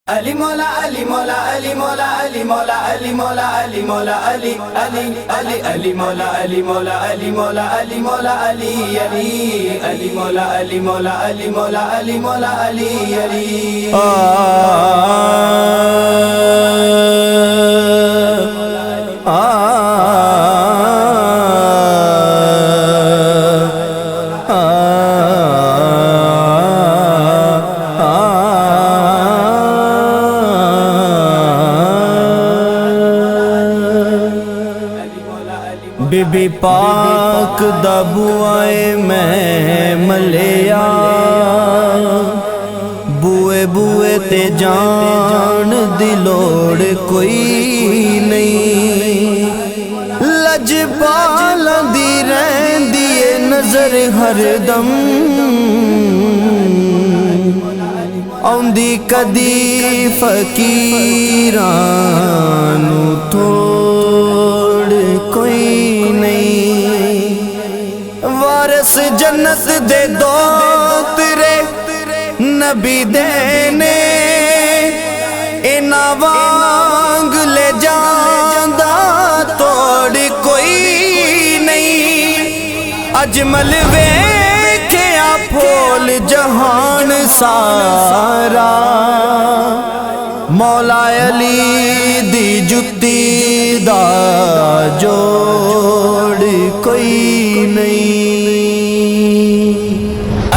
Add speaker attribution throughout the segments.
Speaker 1: علی مولا علی مولا علی مولا علی مولا علی مولا علی مولا علی علی علی علی مولا علی مولا علی مولا علی مولا علی علی علی مولا علی مولا علی مولا علی مولا علی علی
Speaker 2: بی بی پاک دا بوائے میں ملیا بوئے بوئے تے جان دی لوڑ کوئی نہیں لج پالاں دی رہندی اے نظر ہر دم آندی کدی فقیراں نو توڑ کوئی وارث جنت دے دو تیرے نبی دینے اینا وانگ لے جاندہ توڑ کوئی نہیں اجمل ویکھیا پھول جہان سارا مولا علی دی جتی دا جوڑ کوئی نہیں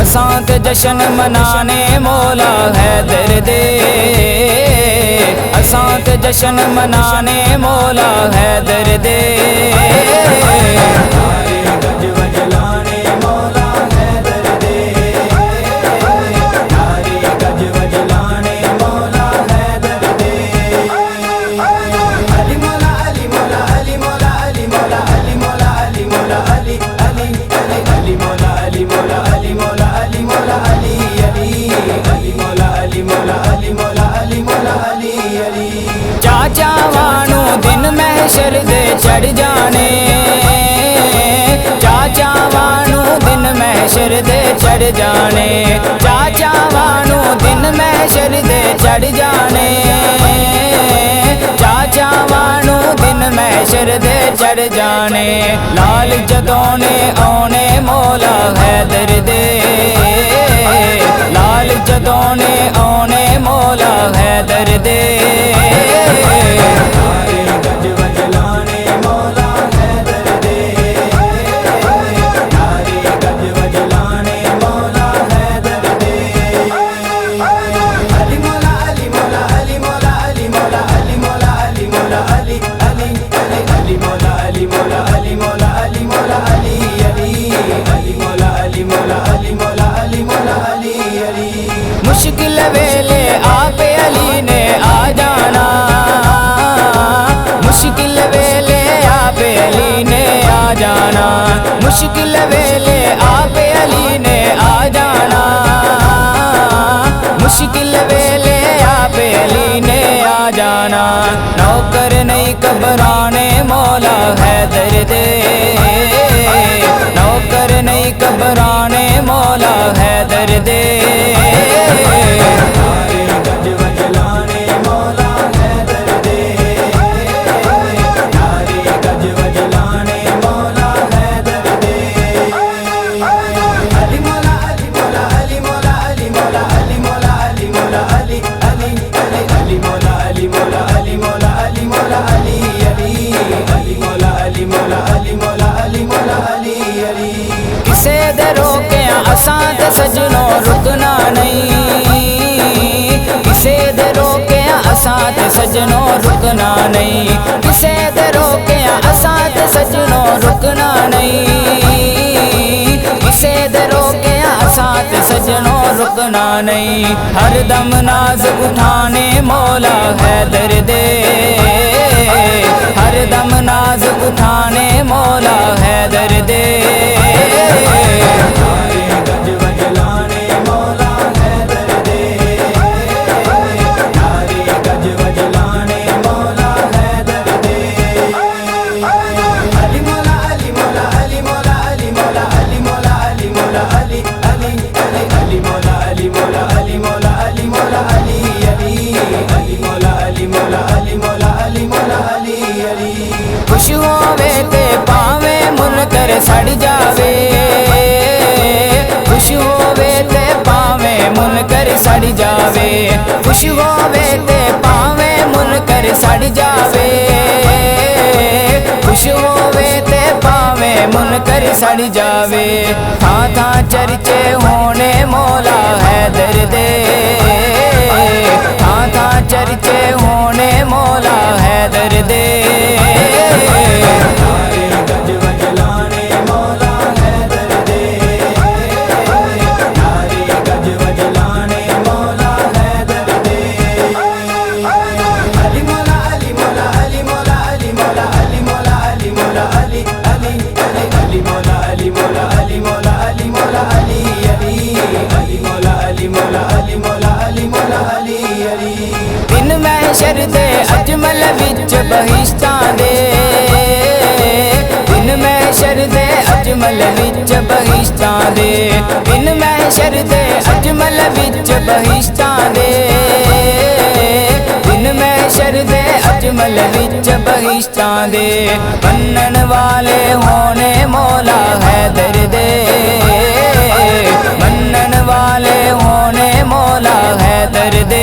Speaker 3: اساں تے جشن منانے مولا حیدر دے اساں تے جشن منانے مولا حیدر دے چاچا وانو دن محشر دے چڑھ جانے چاچا وانو دن محشر دے چڑھ جانے چاچا وانو دن محشر دے چڑھ جانے چاچا وانو دن محشر دے چڑھ جانے لال جدوں نے آنے مولا حیدر دے لال جدوں نے آنے مولا حیدر دے مشکل ویلے آپ علی نے آ جانا مشکل ویلے آپ علی نے آ جانا مشکل ویلے آپ علی نے آ جانا مشکل ویلے آپ علی نے آ جانا نوکر نہیں گھبرانے مولا حیدر دے نوکر نہیں گھبرانے مولا حیدر دے کسے دے روکیاں اساں تے سجنوں رکنا نہیں کسے دے روکیاں اساں تے سجنوں رکنا نہیں کسے دے روکیاں اساں تے سجنوں رکنا نہیں کسے دے روکیاں اساں تے سجنوں رکنا نہیں ہر دم ناز اٹھانے مولا حیدر دے ہر دم ناز اٹھانے مولا حیدر دے
Speaker 1: علی مولا علی مولا علی مولا علی مولا علی علی
Speaker 3: ਸੜ ਜਾਵੇ ਖੁਸ਼ ਹੋਵੇ ਤੇ ਭਾਵੇਂ ਮੁਨਕਰ ਸੜ ਜਾਵੇ ਖੁਸ਼ ਹੋਵੇ ਤੇ ਭਾਵੇਂ ਮੁਨਕਰ ਸੜ ਜਾਵੇ ਥਾਂ ਥਾਂ ਚਰਚੇ ਹੋਣੇ ਮੌਲਾ ਹੈਦਰ ਦੇ ਥਾਂ ਥਾਂ ਚਰਚੇ ਹੋਣੇ ਮੌਲਾ ਹੈਦਰ ਦੇ ਬਿਨ ਮਹਿਸ਼ਰ ਦੇ ਅਜਮਲ ਵਿੱਚ ਬਹਿਸ਼ਤਾਂ ਦੇ ਬਿਨ ਮਹਿਸ਼ਰ ਦੇ ਅਜਮਲ ਵਿੱਚ ਬਹਿਸ਼ਤਾਂ ਦੇ ਬਿਨ ਮਹਿਸ਼ਰ ਦੇ ਅਜਮਲ ਵਿੱਚ ਬਹਿਸ਼ਤਾਂ ਦੇ ਬਿਨ ਮਹਿਸ਼ਰ ਦੇ ਅਜਮਲ ਵਿੱਚ ਬਹਿਸ਼ਤਾਂ ਦੇ ਮੰਨਣ ਵਾਲੇ ਹੋਣੇ ਮੌਲਾ ਹੈਦਰ ਦੇ ਮੰਨਣ ਵਾਲੇ ਹੋਣੇ ਮੌਲਾ ਹੈਦਰ ਦੇ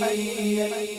Speaker 1: Ali